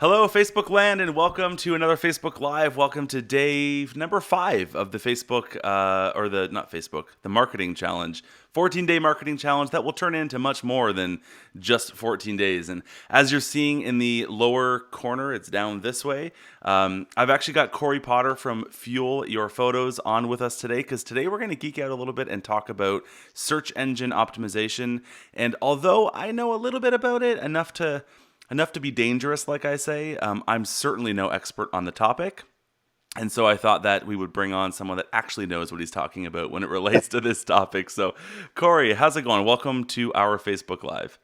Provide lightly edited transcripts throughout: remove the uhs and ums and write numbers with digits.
Hello, Facebook land, and welcome to another Facebook Live. Welcome to day number 5 of the Facebook, not Facebook, the Marketing Challenge. 14-day marketing challenge that will turn into much more than just 14 days. And as you're seeing in the lower corner, it's down this way. I've actually got Corey Potter from Fuel Your Photos on with us today, because today we're going to geek out a little bit and talk about search engine optimization. And although I know a little bit about it, enough to be dangerous, like I say, I'm certainly no expert on the topic. And so I thought that we would bring on someone that actually knows what he's talking about when it relates to this topic. So, Corey, how's it going? Welcome to our Facebook Live.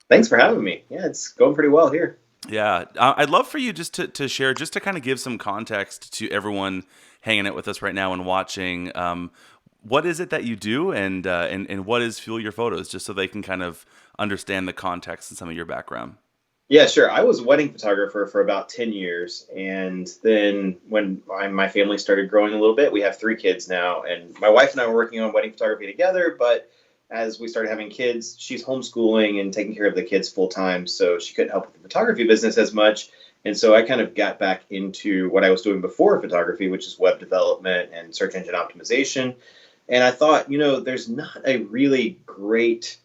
Thanks for having me. Yeah, it's going pretty well here. Yeah, I'd love for you just to share, just to kind of give some context to everyone hanging out with us right now and watching. What is it that you do, and what is Fuel Your Photos, just so they can kind of understand the context and some of your background. Yeah, sure. I was a wedding photographer for about 10 years. And then when my family started growing a little bit, we have 3 kids now. And my wife and I were working on wedding photography together. But as we started having kids, she's homeschooling and taking care of the kids full time. So she couldn't help with the photography business as much. And so I kind of got back into what I was doing before photography, which is web development and search engine optimization. And I thought, there's not a really great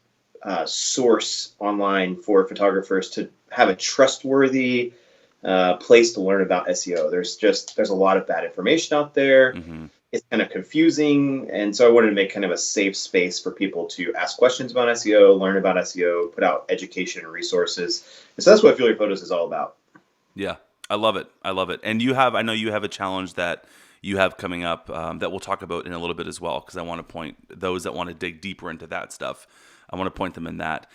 source online for photographers to have a trustworthy place to learn about SEO. There's a lot of bad information out there. Mm-hmm. It's kind of confusing, and so I wanted to make kind of a safe space for people to ask questions about SEO, learn about SEO, put out education and resources. And so that's what Fuel Your Photos is all about. Yeah, I love it. I love it. And I know you have a challenge that you have coming up that we'll talk about in a little bit as well, because I want to point those that want to dig deeper into that stuff. I want to point them in that.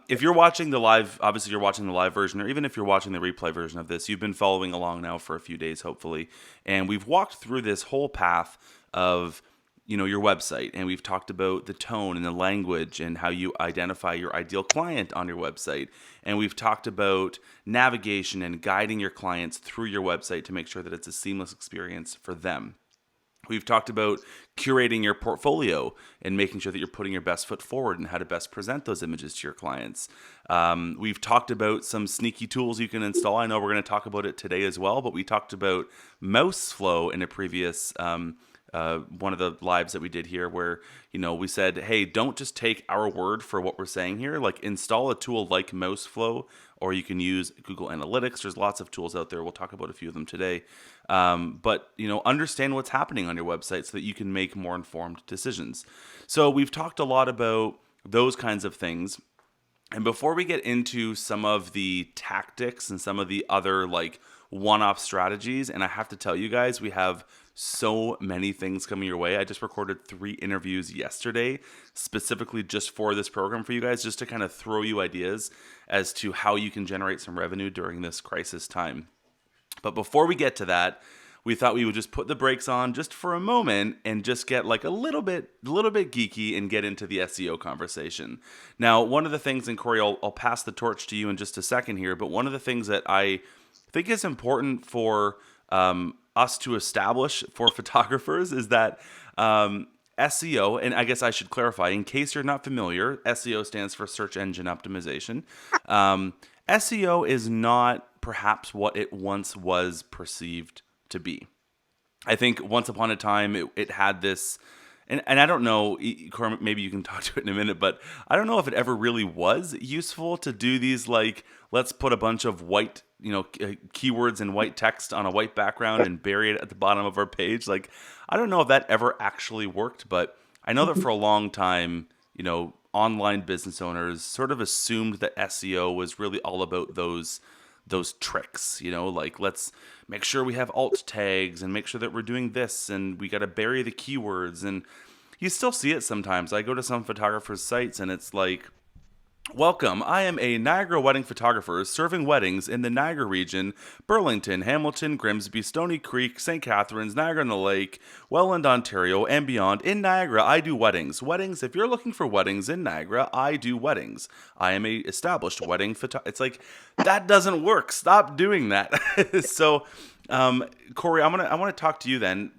If you're watching the live, obviously you're watching the live version, or even if you're watching the replay version of this, you've been following along now for a few days, hopefully. And we've walked through this whole path of, your website, and we've talked about the tone and the language and how you identify your ideal client on your website. And we've talked about navigation and guiding your clients through your website to make sure that it's a seamless experience for them. We've talked about curating your portfolio and making sure that you're putting your best foot forward and how to best present those images to your clients. We've talked about some sneaky tools you can install. I know we're going to talk about it today as well, but we talked about mouse flow in a previous one of the lives that we did here, where we said, hey, don't just take our word for what we're saying here. Like, install a tool like Mouseflow, or you can use Google Analytics. There's lots of tools out there. We'll talk about a few of them today. But understand what's happening on your website so that you can make more informed decisions. So we've talked a lot about those kinds of things. And before we get into some of the tactics and some of the other one-off strategies, and I have to tell you guys, we have so many things coming your way. I just recorded 3 interviews yesterday, specifically just for this program for you guys, just to kind of throw you ideas as to how you can generate some revenue during this crisis time. But before we get to that, we thought we would just put the brakes on just for a moment and just get a little bit geeky and get into the SEO conversation. Now, one of the things, and Corey, I'll pass the torch to you in just a second here, but one of the things that I think is important for us to establish for photographers is that SEO, and I guess I should clarify, in case you're not familiar, SEO stands for search engine optimization. SEO is not perhaps what it once was perceived to be. I think once upon a time it had this, and I don't know, Corey, maybe you can talk to it in a minute, but I don't know if it ever really was useful to do these let's put a bunch of white keywords and white text on a white background and bury it at the bottom of our page. I don't know if that ever actually worked, but I know that for a long time, online business owners sort of assumed that SEO was really all about those tricks, let's make sure we have alt tags and make sure that we're doing this, and we got to bury the keywords. And you still see it sometimes. I go to some photographers' sites and it's like, welcome, I am a Niagara wedding photographer serving weddings in the Niagara region, Burlington, Hamilton, Grimsby, Stony Creek, St. Catharines, Niagara-on-the-Lake, Welland, Ontario, and beyond. In Niagara, I do weddings. If you're looking for weddings in Niagara, I do weddings. I am a established wedding photographer. It's like, that doesn't work. Stop doing that. So, Corey, I want to talk to you then.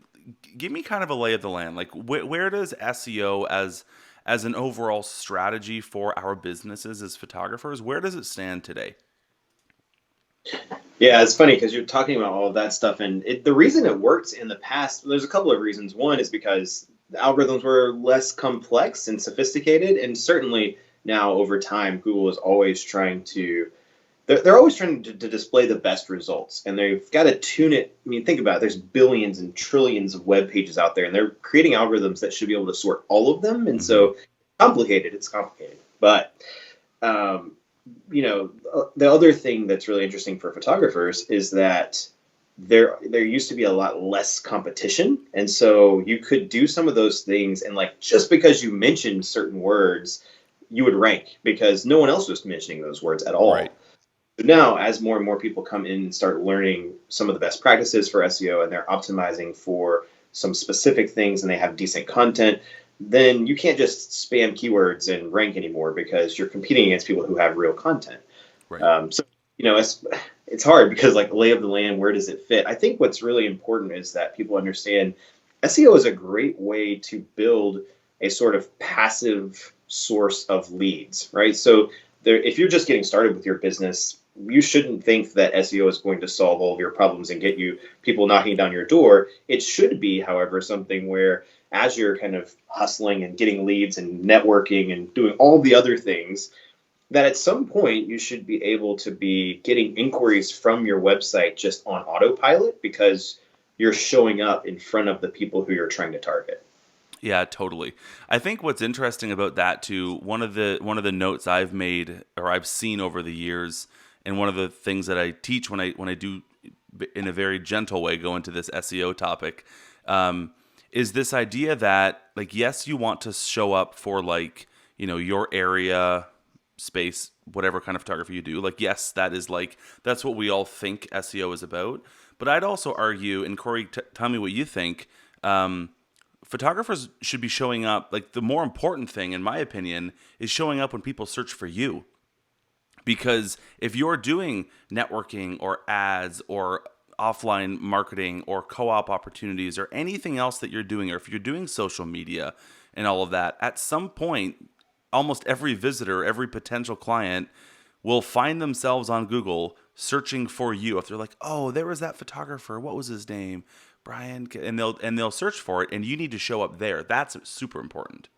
Give me kind of a lay of the land. Where does SEO as an overall strategy for our businesses as photographers, where does it stand today? Yeah, it's funny because you're talking about all of that stuff, and the reason it worked in the past, there's a couple of reasons. One is because the algorithms were less complex and sophisticated, and certainly now over time, Google is always trying to they're always trying to display the best results, and they've got to tune it. I mean, think about it. There's billions and trillions of web pages out there, and they're creating algorithms that should be able to sort all of them. And Hmm. so, complicated. It's complicated, but um, the other thing that's really interesting for photographers is that there used to be a lot less competition, and so you could do some of those things, and like just because you mentioned certain words, you would rank because no one else was mentioning those words at Right. all. So now, as more and more people come in and start learning some of the best practices for SEO, and they're optimizing for some specific things, and they have decent content, then you can't just spam keywords and rank anymore because you're competing against people who have real content. Right. So it's hard because like lay of the land, where does it fit? I think what's really important is that people understand SEO is a great way to build a sort of passive source of leads, right? So if you're just getting started with your business, you shouldn't think that SEO is going to solve all of your problems and get you people knocking down your door. It should be, however, something where as you're kind of hustling and getting leads and networking and doing all the other things, that at some point you should be able to be getting inquiries from your website just on autopilot because you're showing up in front of the people who you're trying to target. Yeah, totally. I think what's interesting about that too, one of the notes I've made or I've seen over the years, and one of the things that I teach when I do in a very gentle way go into this SEO topic, is this idea that like yes, you want to show up for like your area, space, whatever kind of photography you do. Like yes, that's what we all think SEO is about. But I'd also argue, and Corey, tell me what you think. Photographers should be showing up, like the more important thing in my opinion is showing up when people search for you, because if you're doing networking or ads or offline marketing or co-op opportunities or anything else that you're doing, or if you're doing social media and all of that, at some point almost every visitor, every potential client will find themselves on Google searching for you. If they're like, "Oh, there was that photographer. What was his name? Bryan," and they'll search for it, and you need to show up there. That's super important.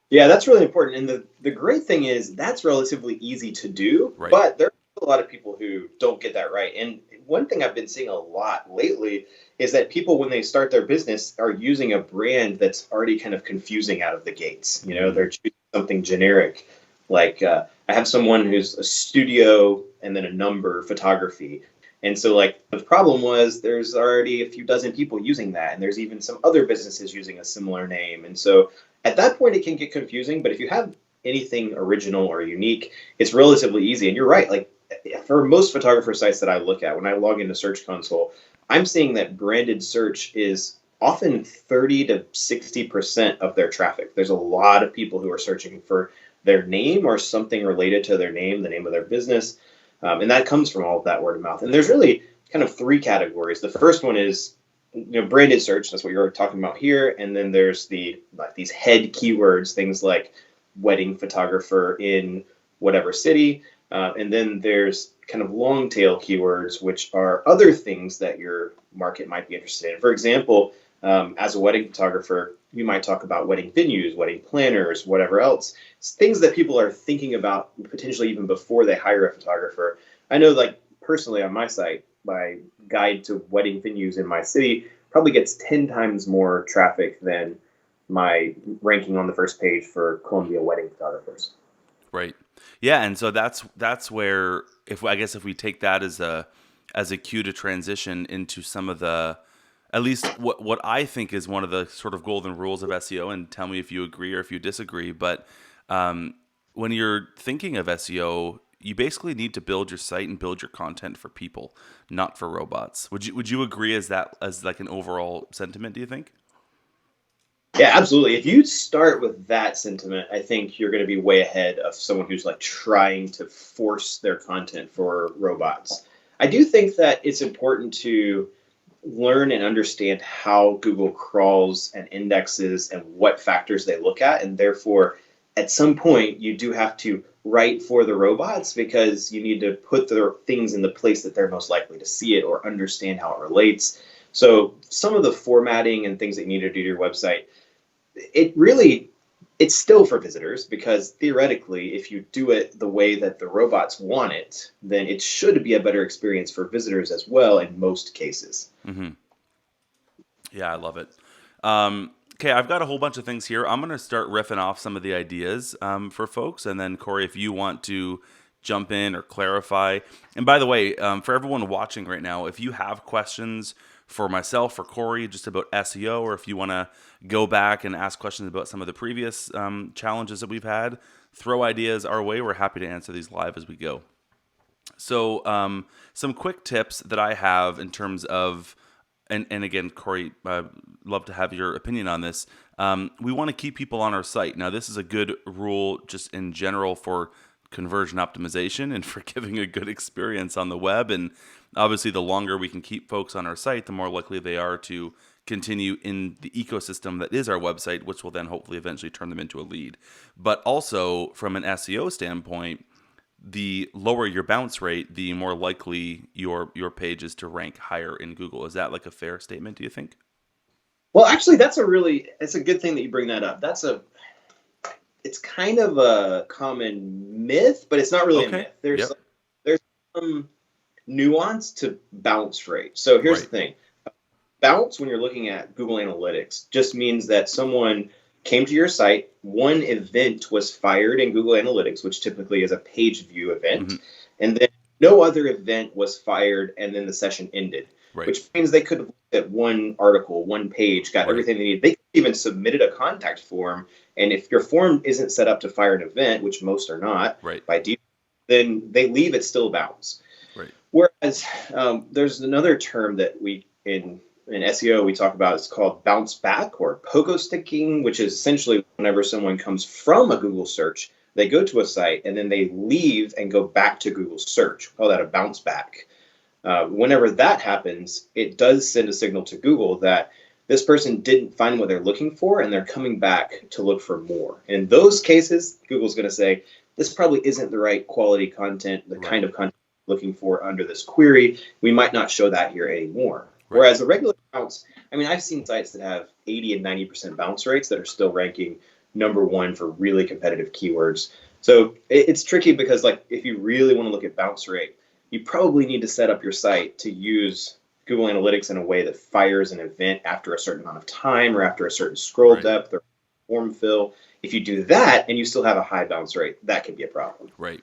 Yeah, that's really important. And the great thing is that's relatively easy to do, Right. but there are a lot of people who don't get that right. And one thing I've been seeing a lot lately is that people, when they start their business, are using a brand that's already kind of confusing out of the gates. Mm, They're choosing something generic. Like I have someone who's a studio and then a number photography. And so, like, the problem was there's already a few dozen people using that, and there's even some other businesses using a similar name. And so, at that point, it can get confusing, but if you have anything original or unique, it's relatively easy. And you're right. Like for most photographer sites that I look at, when I log into Search Console, I'm seeing that branded search is often 30 to 60% of their traffic. There's a lot of people who are searching for their name or something related to their name, the name of their business. And that comes from all of that word of mouth. And there's really kind of three categories. The first one is branded search. That's what you're talking about here. And then there's the like these head keywords, things like wedding photographer in whatever city. And then there's kind of long tail keywords, which are other things that your market might be interested in. For example, as a wedding photographer, you might talk about wedding venues, wedding planners, whatever else. It's things that people are thinking about potentially even before they hire a photographer. I know, like personally on my site, my guide to wedding venues in my city probably gets 10 times more traffic than my ranking on the first page for Columbia wedding photographers. right. Yeah, and so that's where, if I guess if we take that as a cue to transition into some of the, at least what I think is one of the sort of golden rules of SEO, and tell me if you agree or if you disagree. But um, when you're thinking of SEO, you basically need to build your site and build your content for people, not for robots. Would you agree as that as like an overall sentiment? Do you think? Yeah, absolutely. If you start with that sentiment, I think you're going to be way ahead of someone who's like trying to force their content for robots. I do think that it's important to learn and understand how Google crawls and indexes and what factors they look at. And therefore, at some point, you do have to right for the robots because you need to put the things in the place that they're most likely to see it or understand how it relates. So some of the formatting and things that you need to do to your website, it really it's still for visitors because theoretically, if you do it the way that the robots want it, then it should be a better experience for visitors as well in most cases. Hmm. Yeah, I love it. Okay, I've got a whole bunch of things here. I'm going to start riffing off some of the ideas for folks, and then Corey, if you want to jump in or clarify. And by the way, for everyone watching right now, if you have questions for myself or Corey just about SEO, or if you want to go back and ask questions about some of the previous challenges that we've had, throw ideas our way. We're happy to answer these live as we go. So, some quick tips that I have in terms of, and again, Corey, love to have your opinion on this. We want to keep people on our site. Now, this is a good rule just in general for conversion optimization and for giving a good experience on the web. And obviously, the longer we can keep folks on our site, the more likely they are to continue in the ecosystem that is our website, which will then hopefully eventually turn them into a lead. But also, from an SEO standpoint, the lower your bounce rate, the more likely your page is to rank higher in Google. Is that like a fair statement, do you think? Well, actually, it's a good thing that you bring that up. It's kind of a common myth, but it's not really a Okay. myth. Yep. There's some nuance to bounce rate. So here's the Right. thing. Bounce, when you're looking at Google Analytics, just means that someone came to your site, one event was fired in Google Analytics, which typically is a page view event, Hmm. and then no other event was fired, and then the session ended, Right. which means they could have looked at one article, one page, got Right. everything they needed. They even submitted a contact form, and if your form isn't set up to fire an event, which most are not Right. by default, then they leave it still bounce. Right. Whereas there's another term that we in SEO we talk about. It's called bounce back or pogo sticking, which is essentially whenever someone comes from a Google search, they go to a site and then they leave and go back to Google search. We call that a bounce back. Whenever that happens, it does send a signal to Google that this person didn't find what they're looking for and they're coming back to look for more. In those cases, Google's going to say, this probably isn't the right quality content, the kind Right. of content you're looking for under this query. We might not show that here anymore. Right. Whereas a regular bounce, I mean, I've seen sites that have 80 and 90% bounce rates that are still ranking number one for really competitive keywords. So it's tricky because, like, if you really want to look at bounce rate, you probably need to set up your site to use Google Analytics in a way that fires an event after a certain amount of time or after a certain scroll Right. depth or form fill. If you do that and you still have a high bounce rate, that could be a problem. Right.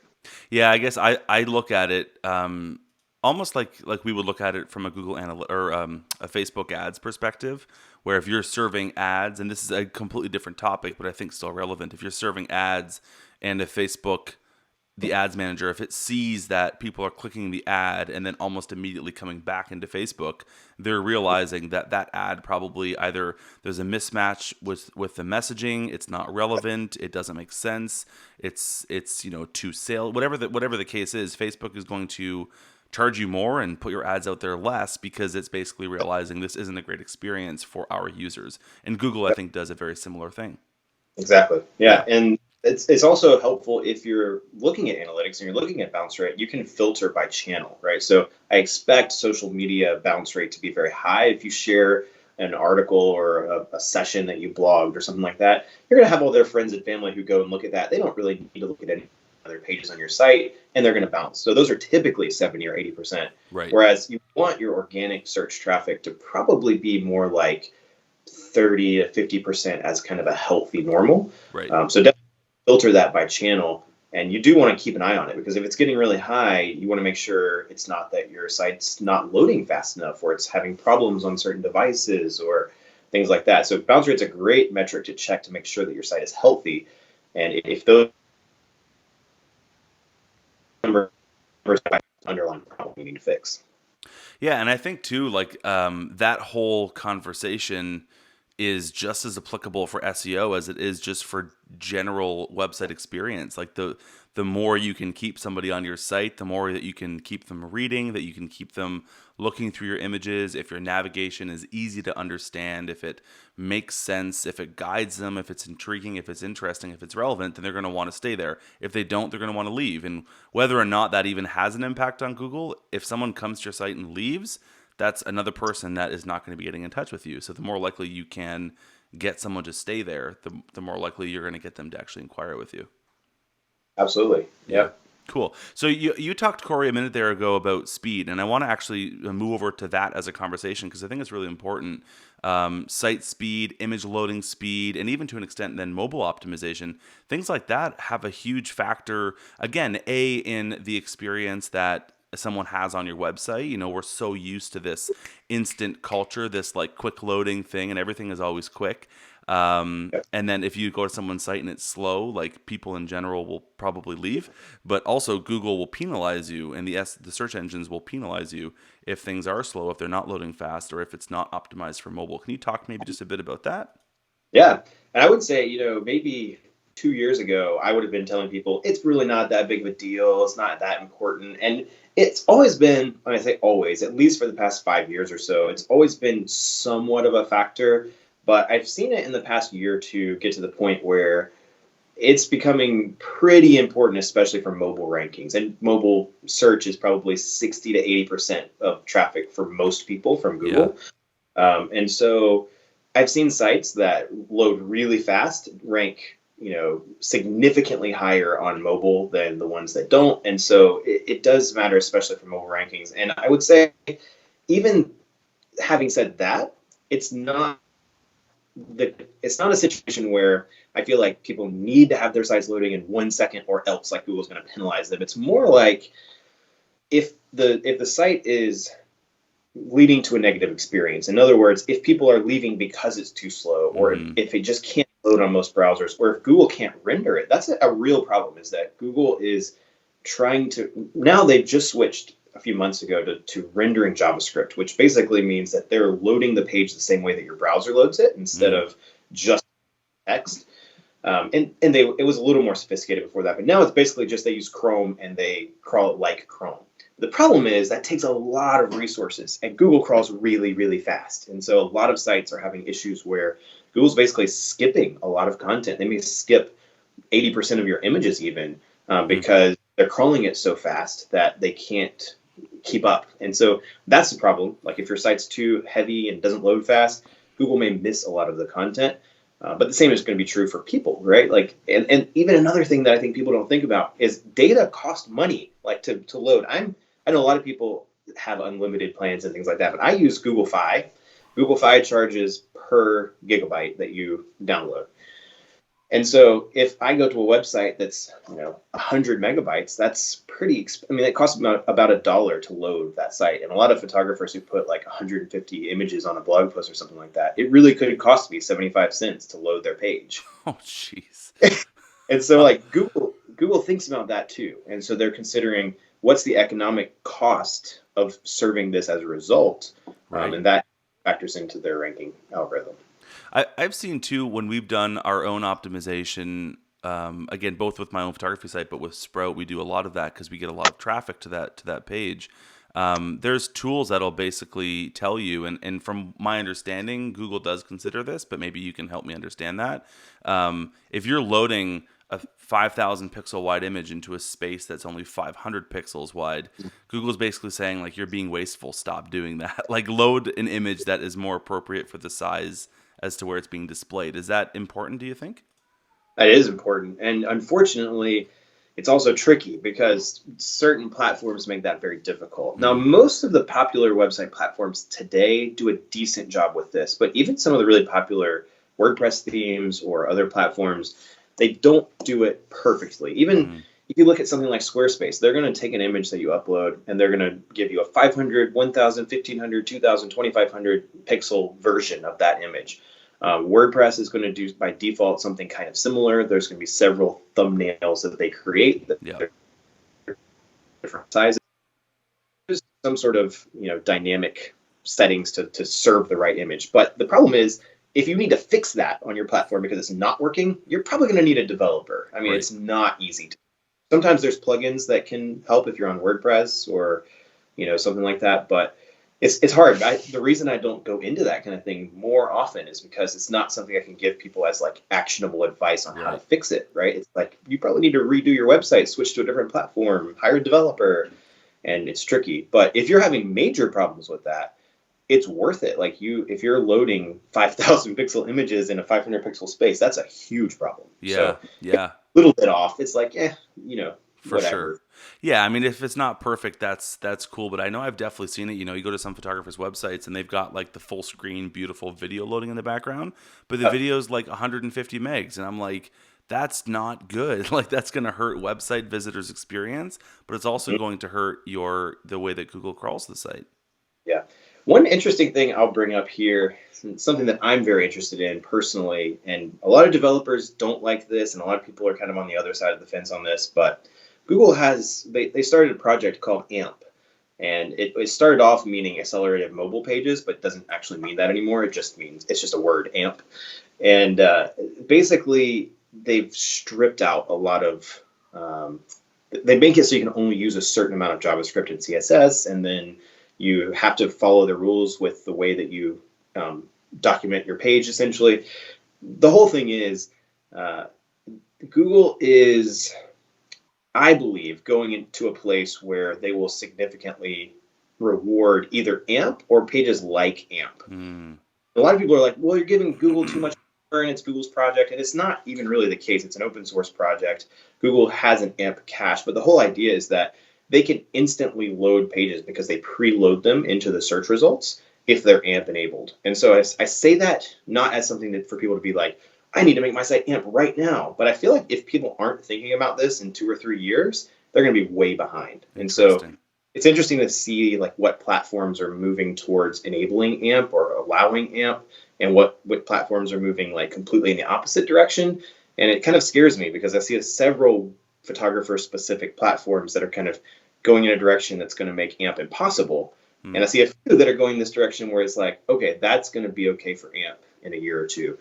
Yeah, I guess I look at it almost like we would look at it from a Google or a Facebook ads perspective, where if you're serving ads, and this is a completely different topic, but I think still relevant. If you're serving ads, and if Facebook, the ads manager, if it sees that people are clicking the ad and then almost immediately coming back into Facebook, they're realizing that that ad probably either there's a mismatch with the messaging, it's not relevant, it doesn't make sense, it's to sale, whatever the case is. Facebook is going to charge you more and put your ads out there less because it's basically realizing this isn't a great experience for our users. And Google, I think, does a very similar thing. Exactly. Yeah. Yeah. And it's also helpful if you're looking at analytics and you're looking at bounce rate, you can filter by channel, right? So I expect social media bounce rate to be very high. If you share an article or a session that you blogged or something like that, you're going to have all their friends and family who go and look at that. They don't really need to look at any other pages on your site and they're going to bounce. So those are typically 70 or 80%. Right. Whereas you want your organic search traffic to probably be more like 30 to 50% as kind of a healthy normal. Right. So definitely filter that by channel. And you do want to keep an eye on it because if it's getting really high, you want to make sure it's not that your site's not loading fast enough or it's having problems on certain devices or things like that. So bounce rate's a great metric to check to make sure that your site is healthy. And if those numbers are underlying problem you need to fix. Yeah, and I think too, like that whole conversation is just as applicable for SEO as it is just for general website experience. Like the more you can keep somebody on your site, the more that you can keep them reading, that you can keep them looking through your images. If your navigation is easy to understand, if it makes sense, if it guides them, if it's intriguing, if it's interesting, if it's relevant, then they're going to want to stay there. If they don't, they're going to want to leave. And whether or not that even has an impact on Google, if someone comes to your site and leaves, that's another person that is not going to be getting in touch with you. So the more likely you can get someone to stay there, the more likely you're going to get them to actually inquire with you. Absolutely. Yeah. Yep. Cool. So you talked, Corey, a minute there ago about speed, and I want to actually move over to that as a conversation because I think it's really important. Site speed, image loading speed, and even to an extent then mobile optimization, things like that have a huge factor, again, in the experience that someone has on your website. You know, we're so used to this instant culture, this like quick loading thing, and everything is always quick. Yep. And then if you go to someone's site and it's slow, like people in general will probably leave, but also Google will penalize you, and the search engines will penalize you if things are slow, if they're not loading fast, or if it's not optimized for mobile. Can you talk maybe just a bit about that? Yeah. And I would say, maybe 2 years ago, I would have been telling people it's really not that big of a deal. It's not that important. And it's always been, when I say always, at least for the past 5 years or so, it's always been somewhat of a factor. But I've seen it in the past year or two get to the point where it's becoming pretty important, especially for mobile rankings. And mobile search is probably 60 to 80% of traffic for most people from Yeah. Google. And so I've seen sites that load really fast rank, significantly higher on mobile than the ones that don't. And so it does matter, especially for mobile rankings. And I would say, even having said that, it's not it's not a situation where I feel like people need to have their sites loading in 1 second or else like Google's going to penalize them. It's more like if the site is leading to a negative experience. In other words, if people are leaving because it's too slow, or if it just can't load on most browsers, or if Google can't render it, that's a real problem. Is that Google is trying to, now they've just switched a few months ago to rendering JavaScript, which basically means that they're loading the page the same way that your browser loads it instead of just text. It was a little more sophisticated before that, but now it's basically just they use Chrome and they crawl it like Chrome. The problem is that takes a lot of resources, and Google crawls really, really fast. And so a lot of sites are having issues where Google's basically skipping a lot of content. They may skip 80% of your images even because they're crawling it so fast that they can't keep up. And so that's the problem. Like if your site's too heavy and doesn't load fast, Google may miss a lot of the content. But the same is going to be true for people, right? Like, and even another thing that I think people don't think about is data cost money, like to load. I know a lot of people have unlimited plans and things like that, but I use Google Fi. Google Fi charges per gigabyte that you download. And so if I go to a website that's 100 megabytes, that's pretty. It costs about $1 to load that site. And a lot of photographers who put like 150 images on a blog post or something like that, it really could cost me 75 cents to load their page. Oh, jeez. And so like Google thinks about that too. And so they're considering what's the economic cost of serving this as a result, Right. and that factors into their ranking algorithm. I've seen too when we've done our own optimization. Again, both with my own photography site, but with Sprout, we do a lot of that because we get a lot of traffic to that page. There's tools that'll basically tell you, and from my understanding, Google does consider this, but maybe you can help me understand that. If you're loading a 5,000 pixel wide image into a space that's only 500 pixels wide, Google's basically saying like, you're being wasteful. Stop doing that. Like load an image that is more appropriate for the size as to where it's being displayed. Is that important, do you think? That is important. And unfortunately, it's also tricky because certain platforms make that very difficult. Now, most of the popular website platforms today do a decent job with this, but even some of the really popular WordPress themes or other platforms, they don't do it perfectly. Even if you look at something like Squarespace, they're going to take an image that you upload and they're going to give you a 500, 1,000, 1,500, 2,000, 2,500 pixel version of that image. WordPress is going to do by default something kind of similar. There's going to be several thumbnails that they create that are different sizes. There's some sort of dynamic settings to serve the right image. But the problem is if you need to fix that on your platform because it's not working, you're probably going to need a developer. I mean, Right. it's not easy to. Sometimes there's plugins that can help if you're on WordPress or something like that, but it's hard. The reason I don't go into that kind of thing more often is because it's not something I can give people as like actionable advice on how to Right. fix it, right? It's like you probably need to redo your website, switch to a different platform, hire a developer, and it's tricky. But if you're having major problems with that, it's worth it. Like if you're loading 5,000 pixel images in a 500 pixel space, that's a huge problem. Yeah. So Yeah. a little bit off, it's like, For sure. whatever. Yeah, I mean, if it's not perfect, that's cool. But I know I've definitely seen it. You go to some photographers' websites and they've got like the full screen, beautiful video loading in the background, but the video's like 150 megs, and I'm like, that's not good. Like that's going to hurt website visitors' experience, but it's also going to hurt the way that Google crawls the site. Yeah. One interesting thing I'll bring up here, something that I'm very interested in personally, and a lot of developers don't like this, and a lot of people are kind of on the other side of the fence on this, but Google they started a project called AMP. And it started off meaning accelerated mobile pages, but doesn't actually mean that anymore. It just means it's just a word, AMP. And basically, they've stripped out a lot of. They make it so you can only use a certain amount of JavaScript and CSS, and then you have to follow the rules with the way that you document your page. Essentially, the whole thing is uh, Google is, I believe, going into a place where they will significantly reward either AMP or pages like AMP. Hmm. A lot of people are like, well, you're giving Google too much power and it's Google's project. And it's not even really the case. It's an open source project. Google has an AMP cache, but the whole idea is that they can instantly load pages because they preload them into the search results if they're AMP enabled. And so I say that not as something that for people to be like, I need to make my site AMP right now. But I feel like if people aren't thinking about this in 2 or 3 years, they're going to be way behind. And so Interesting. it's interesting to see like what platforms are moving towards enabling AMP or allowing AMP, and what platforms are moving like completely in the opposite direction. And it kind of scares me because I see several photographer specific platforms that are kind of going in a direction that's going to make AMP impossible. Hmm. And I see a few that are going this direction where it's like, okay, that's going to be okay for AMP in a year or two.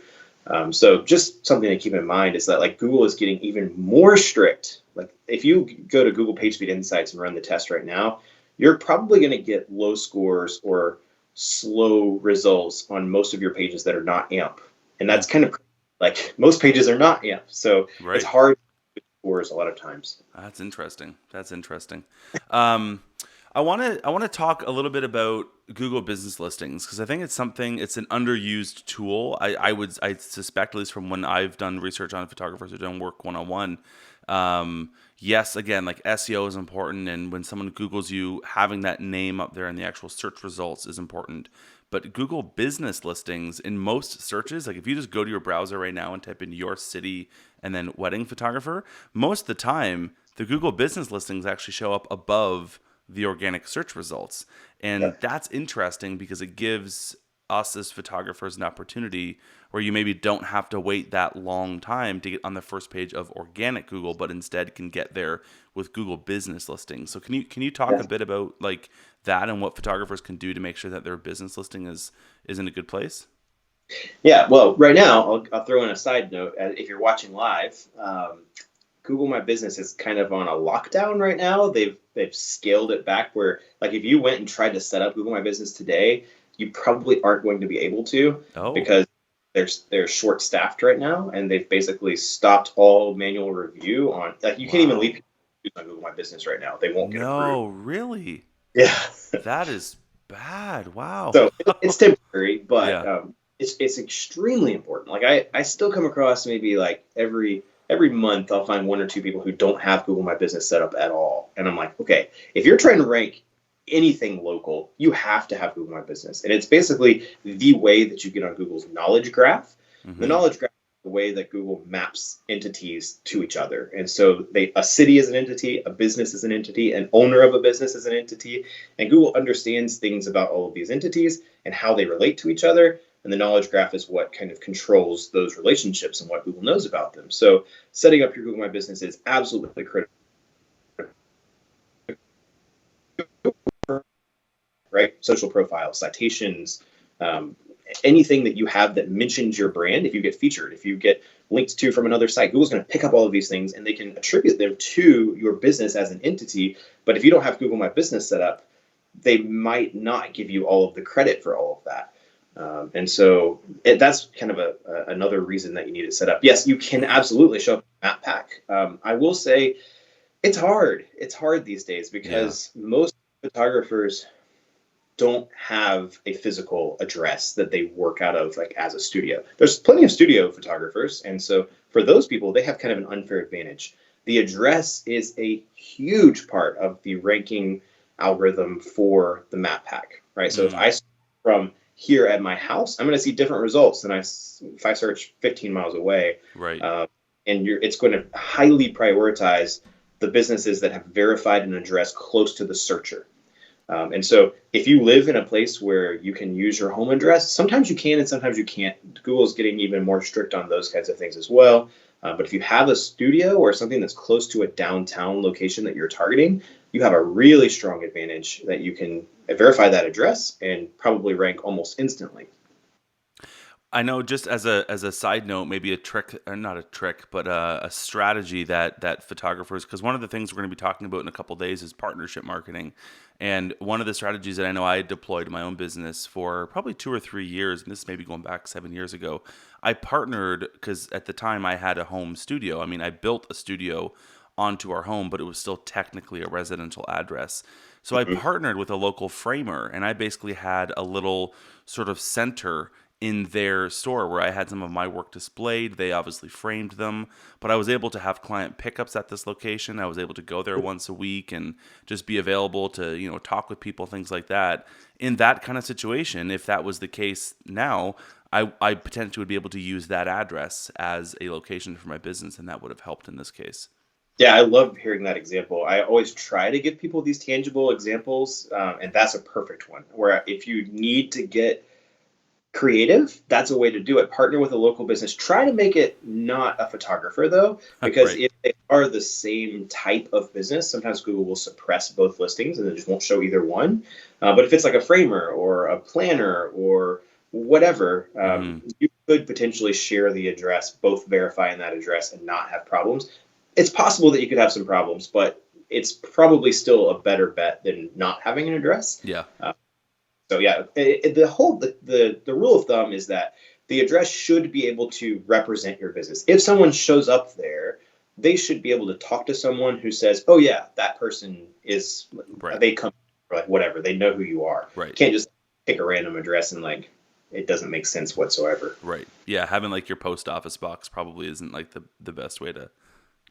So just something to keep in mind is that like Google is getting even more strict. Like if you go to Google PageSpeed Insights and run the test right now, you're probably going to get low scores or slow results on most of your pages that are not AMP. And Hmm. that's kind of like most pages are not AMP. So it's Right. hard to scores a lot of times. That's interesting. That's interesting. Um, I want to talk a little bit about Google Business Listings because I think it's an underused tool. I suspect, at least from when I've done research on photographers who don't work one on one. Yes, again, like SEO is important, and when someone Googles you, having that name up there in the actual search results is important. But Google Business Listings in most searches, like if you just go to your browser right now and type in your city and then wedding photographer, most of the time the Google Business Listings actually show up above the organic search results. Yeah. And that's interesting because it gives us as photographers an opportunity where you maybe don't have to wait that long time to get on the first page of organic Google, but instead can get there with Google Business Listings. So can you talk Yeah. a bit about like that and what photographers can do to make sure that their business listing is in a good place? Yeah. Well, right now, I'll throw in a side note. If you're watching live, Google My Business is kind of on a lockdown right now. They've scaled it back where like if you went and tried to set up Google My Business today, you probably aren't going to be able to Oh, because they're short staffed right now, and they've basically stopped all manual review on like you can't even leave wow. people on Google My Business right now. They won't get approved. No, really? Yeah. That is bad. Wow. So it's temporary, but Yeah. it's extremely important. Like I still come across maybe like every month I'll find one or two people who don't have Google My Business set up at all, and I'm like, okay, if you're trying to rank anything local, you have to have Google My Business, and it's basically the way that you get on Google's knowledge graph. The Hmm. knowledge graph is the way that Google maps entities to each other, and so a city is an entity, a business is an entity, an owner of a business is an entity, and Google understands things about all of these entities and how they relate to each other. And the knowledge graph is what kind of controls those relationships and what Google knows about them. So setting up your Google My Business is absolutely critical, right? Social profiles, citations, anything that you have that mentions your brand, if you get featured, if you get linked to from another site, Google's going to pick up all of these things and they can attribute them to your business as an entity. But if you don't have Google My Business set up, they might not give you all of the credit for all of that. And so that's kind of another reason that you need it set up. Yes, you can absolutely show up in Map Pack. I will say it's hard. It's hard these days because most photographers don't have a physical address that they work out of like as a studio. There's plenty of studio photographers. And so for those people, they have kind of an unfair advantage. The address is a huge part of the ranking algorithm for the Map Pack, right? So if I start from here at my house, I'm going to see different results than if I search 15 miles away. Right. And it's going to highly prioritize the businesses that have verified an address close to the searcher. And so if you live in a place where you can use your home address, sometimes you can and sometimes you can't. Google's getting even more strict on those kinds of things as well. But if you have a studio or something that's close to a downtown location that you're targeting, you have a really strong advantage that you can verify that address and probably rank almost instantly. I know, just as a side note, maybe a trick, or not a trick, but a strategy that photographers, because one of the things we're going to be talking about in a couple of days is partnership marketing. And one of the strategies that I know I deployed in my own business for probably 2 or 3 years, and this may be going back 7 years ago, I partnered, because at the time I had a home studio. I mean, I built a studio onto our home, but it was still technically a residential address. So I partnered with a local framer, and I basically had a little sort of center in their store where I had some of my work displayed. They obviously framed them, but I was able to have client pickups at this location. I was able to go there once a week and just be available to, talk with people, things like that. In that kind of situation, if that was the case now, I potentially would be able to use that address as a location for my business, and that would have helped in this case. Yeah, I love hearing that example. I always try to give people these tangible examples, and that's a perfect one, where if you need to get creative, that's a way to do it. Partner with a local business. Try to make it not a photographer, though, because Right. if they are the same type of business, sometimes Google will suppress both listings and it just won't show either one. But if it's like a framer or a planner or whatever, you could potentially share the address, both verifying that address and not have problems. It's possible that you could have some problems, but it's probably still a better bet than not having an address. Yeah. So yeah, the rule of thumb is that the address should be able to represent your business. If someone shows up there, they should be able to talk to someone who says, "Oh yeah, that person is." Right. They come like whatever. They know who you are. Right. You can't just pick a random address and like it doesn't make sense whatsoever. Right. Yeah. Having like your post office box probably isn't like the best way to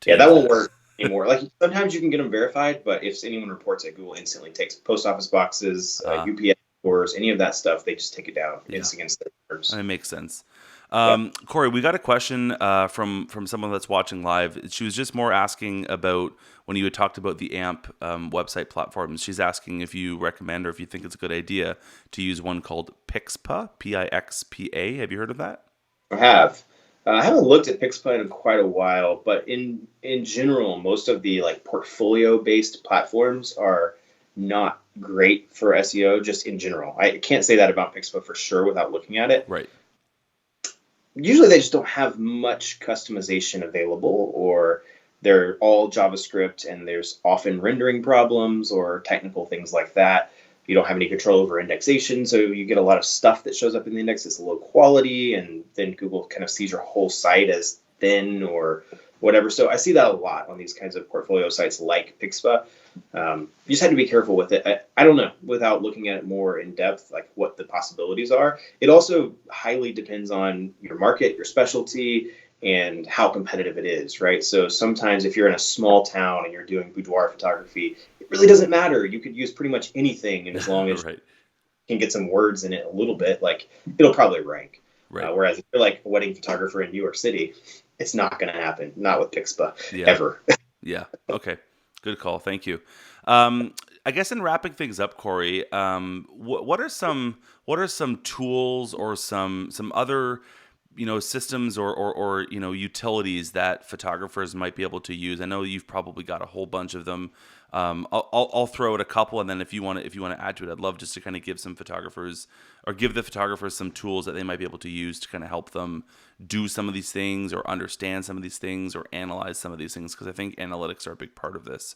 Yeah, use that won't that. work anymore. Like sometimes you can get them verified, but if anyone reports it, Google instantly takes post office boxes, UPS stores, any of that stuff. They just take it down. Yeah. It's against their terms. That makes sense. Yep. Corey, we got a question from someone that's watching live. She was just more asking about when you had talked about the AMP website platforms. She's asking if you recommend or if you think it's a good idea to use one called Pixpa, Pixpa. Have you heard of that? I have. I haven't looked at Pixplan in quite a while, but in general, most of the like portfolio based platforms are not great for SEO. Just in general, I can't say that about Pixpa for sure without looking at it. Right. Usually, they just don't have much customization available, or they're all JavaScript, and there's often rendering problems or technical things like that. You don't have any control over indexation, so you get a lot of stuff that shows up in the index that's low quality, and then Google kind of sees your whole site as thin or whatever. So I see that a lot on these kinds of portfolio sites like Pixpa. You just have to be careful with it. I don't know, without looking at it more in depth, like what the possibilities are. It also highly depends on your market, your specialty, and how competitive it is, right? So sometimes if you're in a small town and you're doing boudoir photography, it really doesn't matter. You could use pretty much anything, and as long as Right. you can get some words in it a little bit, like it'll probably rank. Right. Whereas if you're like a wedding photographer in New York City, it's not going to happen. Not with Pixpa, Yeah. ever. Yeah. Okay. Good call. Thank you. I guess in wrapping things up, Corey, what are some tools or some other systems or utilities that photographers might be able to use? I know you've probably got a whole bunch of them. I'll throw out a couple, and then if you want to add to it, I'd love just to kind of give some photographers or give the photographers some tools that they might be able to use to kind of help them do some of these things or understand some of these things or analyze some of these things, because I think analytics are a big part of this.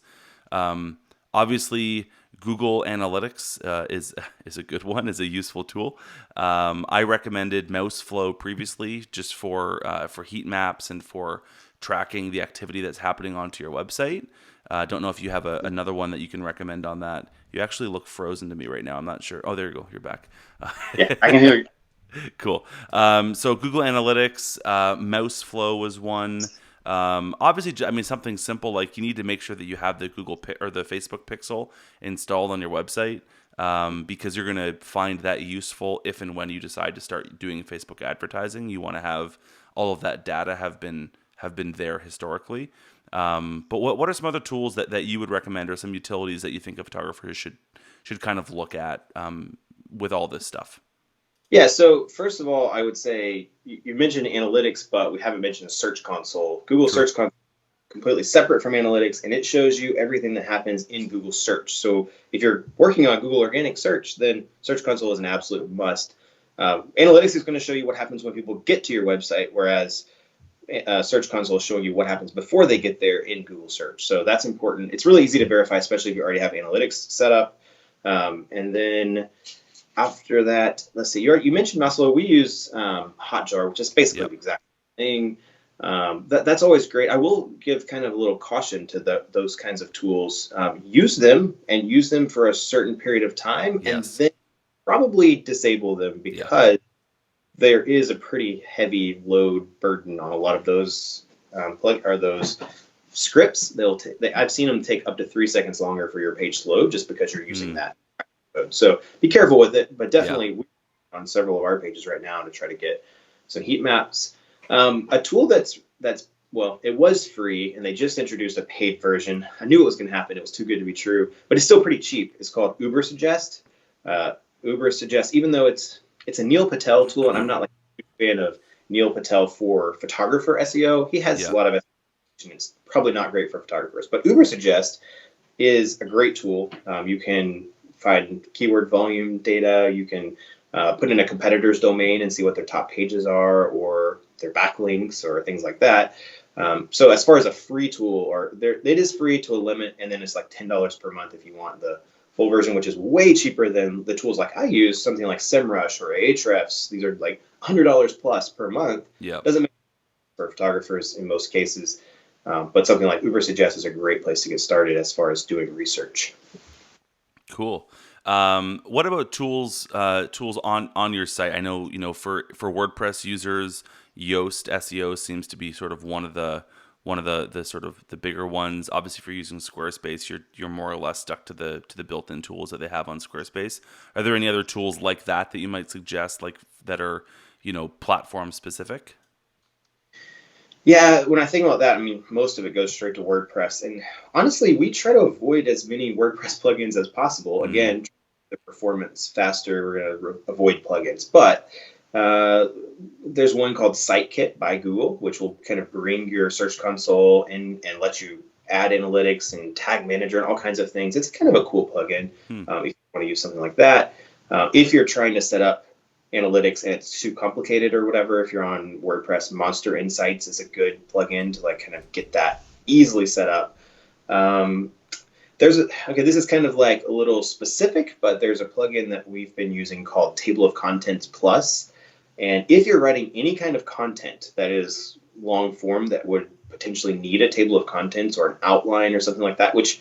Obviously, Google Analytics is a good one, is a useful tool. I recommended Mouseflow previously, just for heat maps and for tracking the activity that's happening onto your website. Don't know if you have another one that you can recommend on that. You actually look frozen to me right now. I'm not sure. Oh, there you go. You're back. Yeah, I can hear you. Cool. So Google Analytics, Mouseflow was one. Obviously, I mean, something simple like you need to make sure that you have the or the Facebook Pixel installed on your website, because you're going to find that useful if and when you decide to start doing Facebook advertising. You want to have all of that data have been there historically. But what are some other tools that you would recommend, or some utilities that you think a photographer should kind of look at with all this stuff? Yeah, so first of all, I would say you mentioned analytics, but we haven't mentioned the Search Console. Google True. Search Console is completely separate from analytics, and it shows you everything that happens in Google Search. So if you're working on Google Organic Search, then Search Console is an absolute must. Analytics is going to show you what happens when people get to your website, whereas Search Console is showing you what happens before they get there in Google Search. So that's important. It's really easy to verify, especially if you already have analytics set up. And then after that, let's see, you mentioned Maslow. We use Hotjar, which is basically the exact thing. That's always great. I will give kind of a little caution to those kinds of tools. Use them for a certain period of time, and then probably disable them, because there is a pretty heavy load burden on a lot of those those scripts. I've seen them take up to 3 seconds longer for your page to load just because you're using that code. So be careful with it, but definitely we're on several of our pages right now to try to get some heat maps. A tool that's well, it was free and they just introduced a paid version. I knew it was going to happen. It was too good to be true, but it's still pretty cheap. It's called Ubersuggest. Ubersuggest, even though it's a Neil Patel tool, and I'm not like a fan of Neil Patel for photographer SEO. He has a lot of SEO, and it's probably not great for photographers. But Ubersuggest is a great tool. You can find keyword volume data. You can put in a competitor's domain and see what their top pages are, or their backlinks, or things like that. So as far as a free tool, it is free to a limit, and then it's like $10 per month if you want the full version, which is way cheaper than the tools like I use, something like SEMrush or Ahrefs. These are like $100 plus per month. Doesn't make sense for photographers in most cases, but something like Ubersuggest is a great place to get started as far as doing research. Cool. What about tools on your site? I know, for WordPress users, Yoast SEO seems to be sort of one of the sort of the bigger ones. Obviously, if you're using Squarespace, you're more or less stuck to the built-in tools that they have on Squarespace. Are there any other tools like that you might suggest, like that are platform specific? Yeah, when I think about that, I mean, most of it goes straight to WordPress. And honestly, we try to avoid as many WordPress plugins as possible. Again, the performance faster, we're going to avoid plugins. But there's one called SiteKit by Google, which will kind of bring your Search Console in and let you add analytics and tag manager and all kinds of things. It's kind of a cool plugin if you want to use something like that. If you're trying to set up analytics and it's too complicated or whatever, if you're on WordPress, Monster Insights is a good plugin to like kind of get that easily set up. This is kind of like a little specific, but there's a plugin that we've been using called Table of Contents Plus. And if you're writing any kind of content that is long form that would potentially need a table of contents or an outline or something like that, which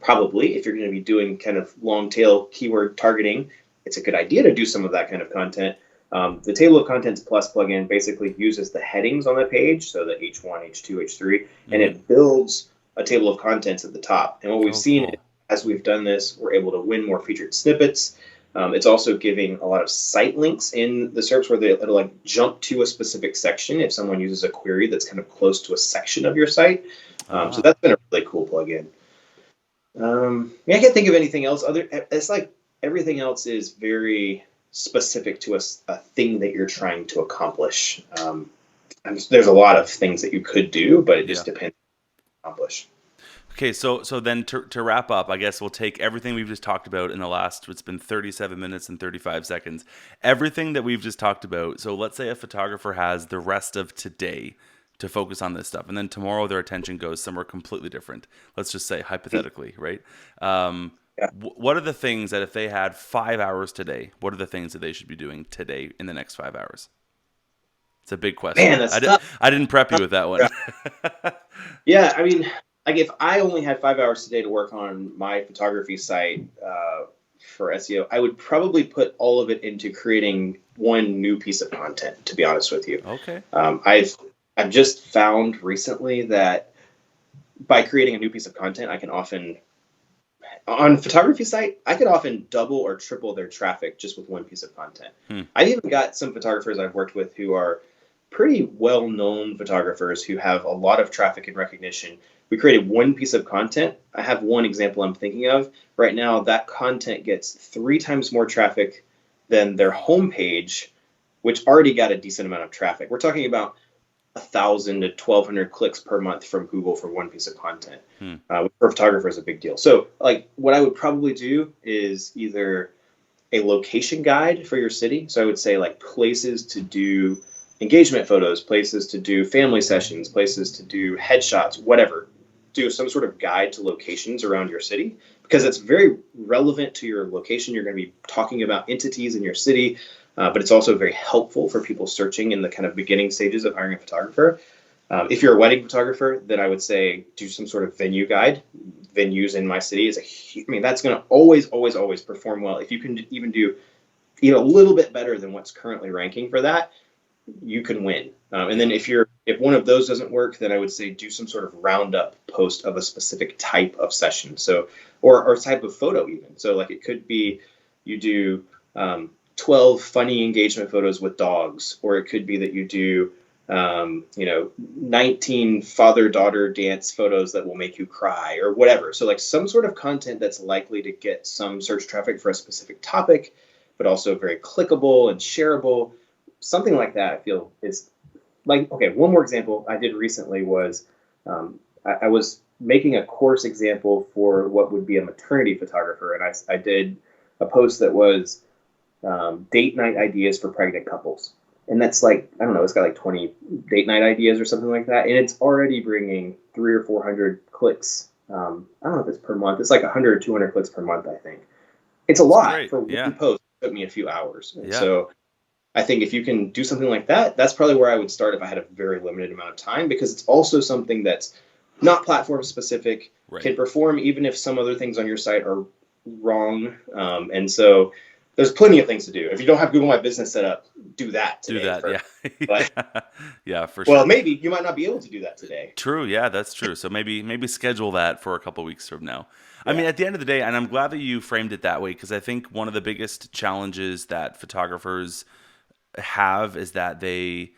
probably if you're going to be doing kind of long tail keyword targeting, it's a good idea to do some of that kind of content. The Table of Contents Plus plugin basically uses the headings on the page, so the H1, H2, H3, and it builds a table of contents at the top. And what we've seen as we've done this, we're able to win more featured snippets. It's also giving a lot of site links in the SERPs where it'll like jump to a specific section if someone uses a query that's kind of close to a section of your site. So that's been a really cool plugin. I can't think of anything else. It's like everything else is very specific to a thing that you're trying to accomplish. And there's a lot of things that you could do, but it Yeah. just depends on accomplish. Okay, so then to wrap up, I guess we'll take everything we've just talked about in the last, it's been 37 minutes and 35 seconds. Everything that we've just talked about. So let's say a photographer has the rest of today to focus on this stuff, and then tomorrow their attention goes somewhere completely different. Let's just say hypothetically, right? Yeah. What are the things that if they had 5 hours today, what are the things that they should be doing today in the next 5 hours? It's a big Man, question. that's tough. I didn't prep you with that one. Yeah, I mean, like if I only had 5 hours today to work on my photography site for SEO, I would probably put all of it into creating one new piece of content. To be honest with you, Okay. I've just found recently that by creating a new piece of content, I can often on photography site, I could often double or triple their traffic just with one piece of content. Hmm. I've even got some photographers I've worked with who are pretty well-known photographers who have a lot of traffic and recognition. We created one piece of content. I have one example I'm thinking of right now. That content gets 3 times more traffic than their homepage, which already got a decent amount of traffic. We're talking about 1,000 to 1,200 clicks per month from Google for one piece of content. Which for a photographer is a big deal. So, like, what I would probably do is either a location guide for your city. So I would say like places to do engagement photos, places to do family sessions, places to do headshots, whatever. Do some sort of guide to locations around your city because it's very relevant to your location. You're going to be talking about entities in your city, but it's also very helpful for people searching in the kind of beginning stages of hiring a photographer. If you're a wedding photographer, then I would say do some sort of venue guide. Venues in my city is that's going to always perform well. If you can even do a little bit better than what's currently ranking for that, you can win. And then if one of those doesn't work, then I would say do some sort of roundup post of a specific type of session. So, or type of photo even. So like it could be you do 12 funny engagement photos with dogs, or it could be that you do 19 father-daughter dance photos that will make you cry or whatever. So like some sort of content that's likely to get some search traffic for a specific topic, but also very clickable and shareable. Something like that I feel is like, okay, one more example I did recently was I was making a course example for what would be a maternity photographer. And I did a post that was date night ideas for pregnant couples. And that's like, I don't know, it's got like 20 date night ideas or something like that. And it's already bringing 300 or 400 clicks. I don't know if it's per month. It's like 100 or 200 clicks per month, I think. It's a lot Great. for Yeah. one post. It took me a few hours. And Yeah. so I think if you can do something like that, that's probably where I would start if I had a very limited amount of time, because it's also something that's not platform specific, Right. can perform even if some other things on your site are wrong. And so there's plenty of things to do. If you don't have Google My Business set up, do that today. Do that. First. Yeah. But, yeah, for well, sure. maybe you might not be able to do that today. True. Yeah, that's true. So maybe schedule that for a couple weeks from now. I Yeah. mean, at the end of the day, and I'm glad that you framed it that way, because I think one of the biggest challenges that photographers have is that they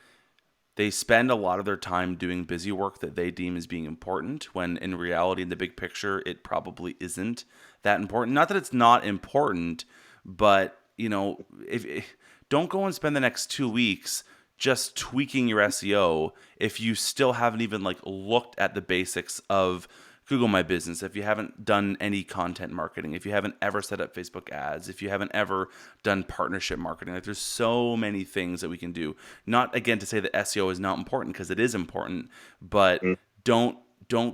spend a lot of their time doing busy work that they deem as being important, when in reality, in the big picture, it probably isn't that important. Not that it's not important, but if don't go and spend the next 2 weeks just tweaking your SEO if you still haven't even like looked at the basics of Google My Business, if you haven't done any content marketing, if you haven't ever set up Facebook ads, if you haven't ever done partnership marketing. Like, there's so many things that we can do. Not, again, to say that SEO is not important, because it is important, but don't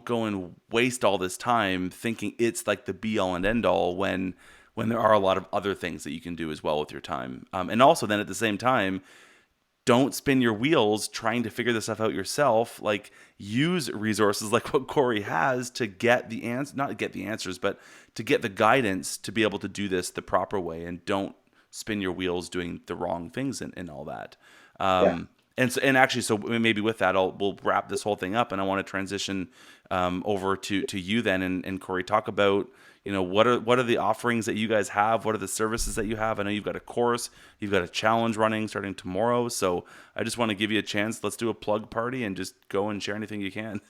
go and waste all this time thinking it's like the be all and end all when there are a lot of other things that you can do as well with your time. And also then at the same time, don't spin your wheels trying to figure this stuff out yourself. Like, use resources like what Corey has to get the not get the answers, but to get the guidance to be able to do this the proper way, and don't spin your wheels doing the wrong things and all that. Yeah. And actually, so maybe with that, we'll wrap this whole thing up, and I want to transition over to you then, and Corey, talk about what are the offerings that you guys have, what are the services that you have. I know you've got a course, you've got a challenge running starting tomorrow, so I just want to give you a chance. Let's do a plug party and just go and share anything you can.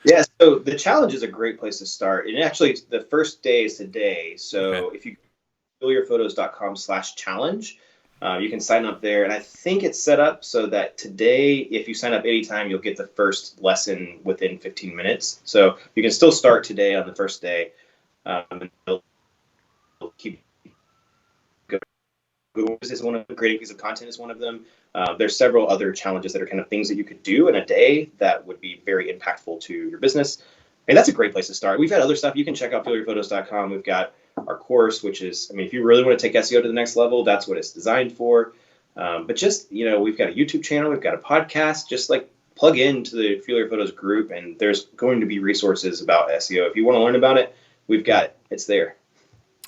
Yeah, so the challenge is a great place to start. And actually, the first day is today. So Okay. if you billyourphotos.com/challenge, You can sign up there, and I think it's set up so that today, if you sign up anytime, you'll get the first lesson within 15 minutes. So you can still start today on the first day, and they'll keep going. Google is one of them. Creating a piece of content is one of them. There's several other challenges that are kind of things that you could do in a day that would be very impactful to your business. And that's a great place to start. We've had other stuff. You can check out fuelyourphotos.com. We've got our course, which is, I mean, if you really want to take SEO to the next level, that's what it's designed for. But just, we've got a YouTube channel, we've got a podcast, just like plug into the Fuel Your Photos group, and there's going to be resources about SEO. If you want to learn about it, we've got it. It's there.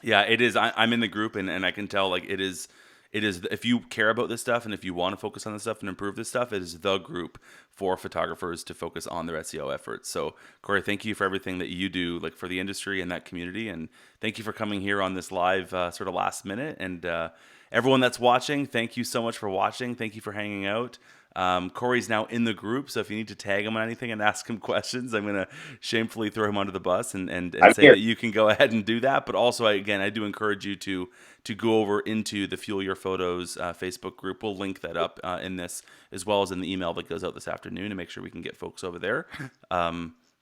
Yeah, it is. I'm in the group, and I can tell like it is. If you care about this stuff and if you want to focus on this stuff and improve this stuff, it is the group for photographers to focus on their SEO efforts. So Corey, thank you for everything that you do, like for the industry and that community, and thank you for coming here on this live sort of last minute. And everyone that's watching, thank you so much for watching. Thank you for hanging out. Corey's now in the group, so if you need to tag him on anything and ask him questions, I'm going to shamefully throw him under the bus and I'm say here. that you can go ahead and do that. But also, again, I do encourage you to go over into the Fuel Your Photos Facebook group. We'll link that up in this as well as in the email that goes out this afternoon to make sure we can get folks over there.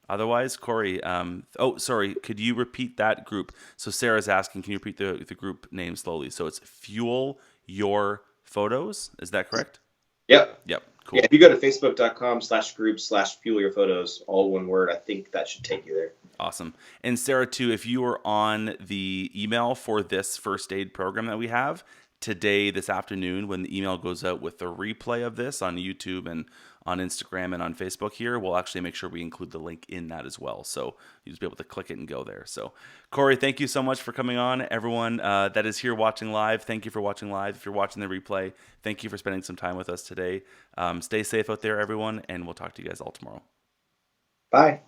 Otherwise, Corey, oh, sorry, could you repeat that group? So Sarah's asking, can you repeat the group name slowly? So it's Fuel Your Photos. Is that correct? Yep. Yep. Yeah, Cool. if you go to facebook.com/group/fuel your photos, all one word, I think that should take you there. Awesome. And Sarah, too, if you are on the email for this first aid program that we have today, this afternoon, when the email goes out with the replay of this on YouTube and on Instagram and on Facebook here, we'll actually make sure we include the link in that as well. So you just be able to click it and go there. So Corey, thank you so much for coming on. Everyone that is here watching live, thank you for watching live. If you're watching the replay, thank you for spending some time with us today. Stay safe out there, everyone, and we'll talk to you guys all tomorrow. Bye.